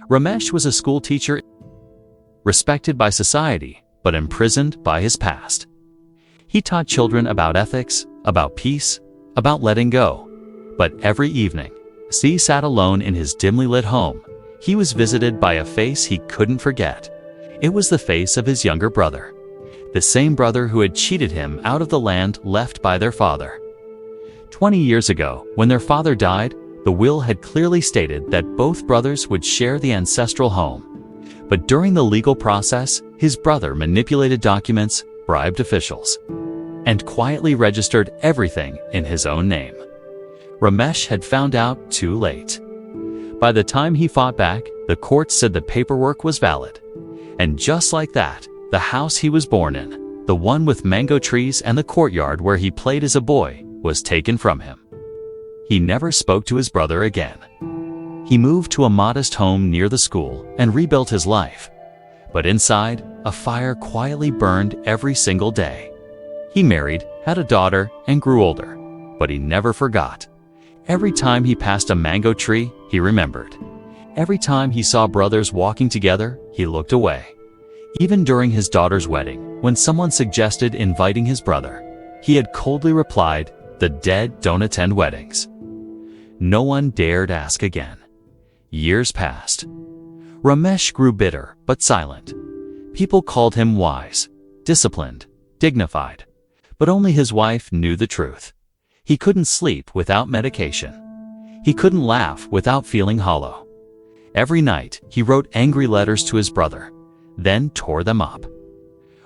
Ramesh was a school teacher, respected by society, but imprisoned by his past. He taught children about ethics, about peace, about letting go. But every evening, as he sat alone in his dimly lit home, he was visited by a face he couldn't forget. It was the face of his younger brother, the same brother who had cheated him out of the land left by their father. 20 years ago, when their father died, the will had clearly stated that both brothers would share the ancestral home. But during the legal process, his brother manipulated documents, bribed officials, and quietly registered everything in his own name. Ramesh had found out too late. By the time he fought back, the court said the paperwork was valid. And just like that, the house he was born in, the one with mango trees and the courtyard where he played as a boy, was taken from him. He never spoke to his brother again. He moved to a modest home near the school and rebuilt his life. But inside, a fire quietly burned every single day. He married, had a daughter, and grew older. But he never forgot. Every time he passed a mango tree, he remembered. Every time he saw brothers walking together, he looked away. Even during his daughter's wedding, when someone suggested inviting his brother, he had coldly replied, "The dead don't attend weddings." No one dared ask again. Years passed. Ramesh grew bitter but silent. People called him wise, disciplined, dignified. But only his wife knew the truth. He couldn't sleep without medication. He couldn't laugh without feeling hollow. Every night, he wrote angry letters to his brother, then tore them up.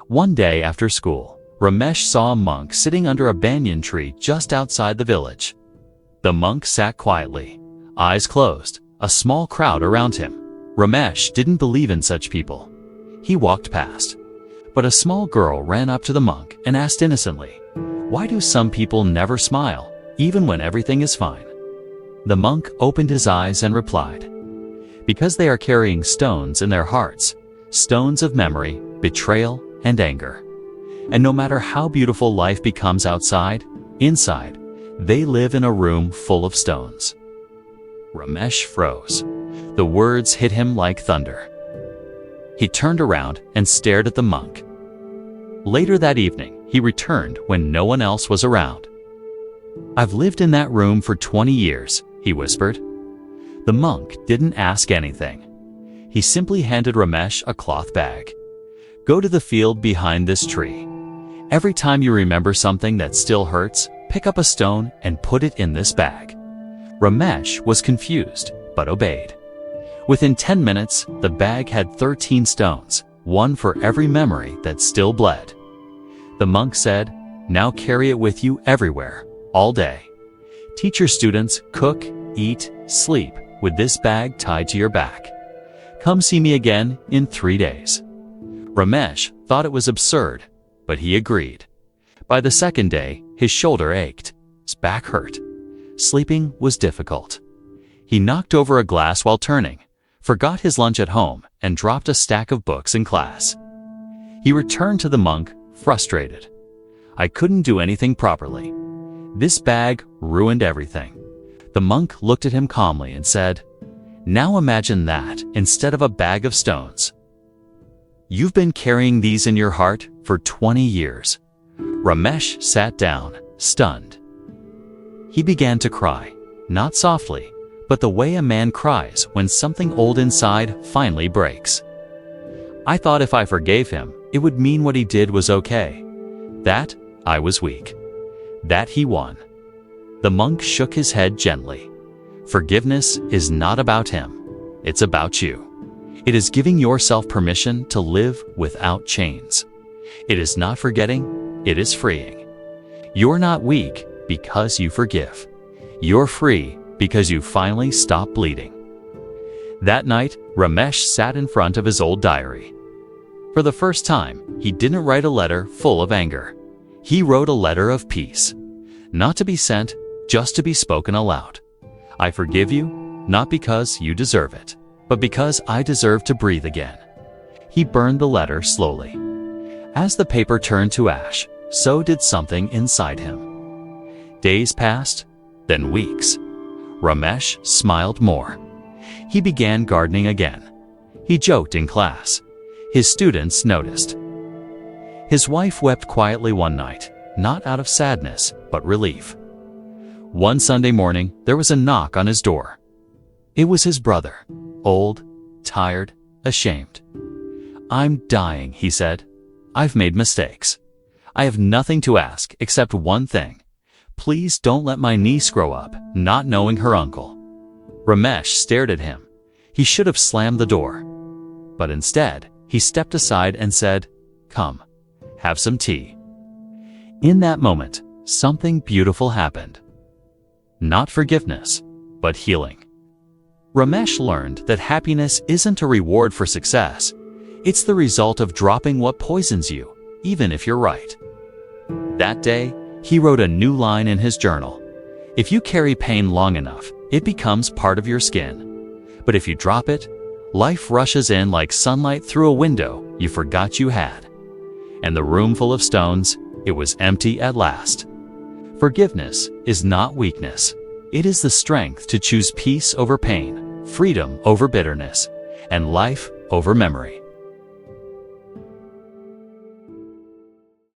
One day after school, Ramesh saw a monk sitting under a banyan tree just outside the village. The monk sat quietly, eyes closed, a small crowd around him. Ramesh didn't believe in such people. He walked past. But a small girl ran up to the monk and asked innocently, "Why do some people never smile, even when everything is fine?" The monk opened his eyes and replied, "Because they are carrying stones in their hearts, stones of memory, betrayal, and anger. And no matter how beautiful life becomes outside, inside, they live in a room full of stones." Ramesh froze. The words hit him like thunder. He turned around and stared at the monk. Later that evening, he returned when no one else was around. "I've lived in that room for 20 years, he whispered. The monk didn't ask anything. He simply handed Ramesh a cloth bag. "Go to the field behind this tree. Every time you remember something that still hurts, pick up a stone and put it in this bag." Ramesh was confused, but obeyed. Within 10 minutes, the bag had 13 stones, one for every memory that still bled. The monk said, "Now carry it with you everywhere, all day. Teach your students, cook, eat, sleep, with this bag tied to your back. Come see me again in 3 days." Ramesh thought it was absurd, but he agreed. By the second day, his shoulder ached, his back hurt. Sleeping was difficult. He knocked over a glass while turning, forgot his lunch at home, and dropped a stack of books in class. He returned to the monk, frustrated. "I couldn't do anything properly. This bag ruined everything." The monk looked at him calmly and said, "Now imagine that instead of a bag of stones. You've been carrying these in your heart for 20 years. Ramesh sat down, stunned. He began to cry, not softly, but the way a man cries when something old inside finally breaks. "I thought if I forgave him, it would mean what he did was okay. That I was weak. That he won." The monk shook his head gently. "Forgiveness is not about him. It's about you. It is giving yourself permission to live without chains. It is not forgetting, it is freeing. You're not weak because you forgive. You're free because you finally stop bleeding." That night, Ramesh sat in front of his old diary. For the first time, he didn't write a letter full of anger. He wrote a letter of peace. Not to be sent, just to be spoken aloud. "I forgive you, not because you deserve it, but because I deserve to breathe again." He burned the letter slowly. As the paper turned to ash, so did something inside him. Days passed, then weeks. Ramesh smiled more. He began gardening again, He joked in class. His students noticed. His wife wept quietly one night, not out of sadness, but relief. One Sunday morning, there was a knock on his door. It was his brother, old, tired, ashamed. "I'm dying," he said. "I've made mistakes. I have nothing to ask except one thing. Please don't let my niece grow up not knowing her uncle." Ramesh stared at him. He should have slammed the door. But instead, he stepped aside and said, "Come, have some tea." In that moment, something beautiful happened. Not forgiveness, but healing. Ramesh learned that happiness isn't a reward for success. It's the result of dropping what poisons you, even if you're right. That day, he wrote a new line in his journal. If you carry pain long enough, it becomes part of your skin. But if you drop it, life rushes in like sunlight through a window you forgot you had. And the room full of stones, it was empty at last. Forgiveness is not weakness. It is the strength to choose peace over pain, freedom over bitterness, and life over memory.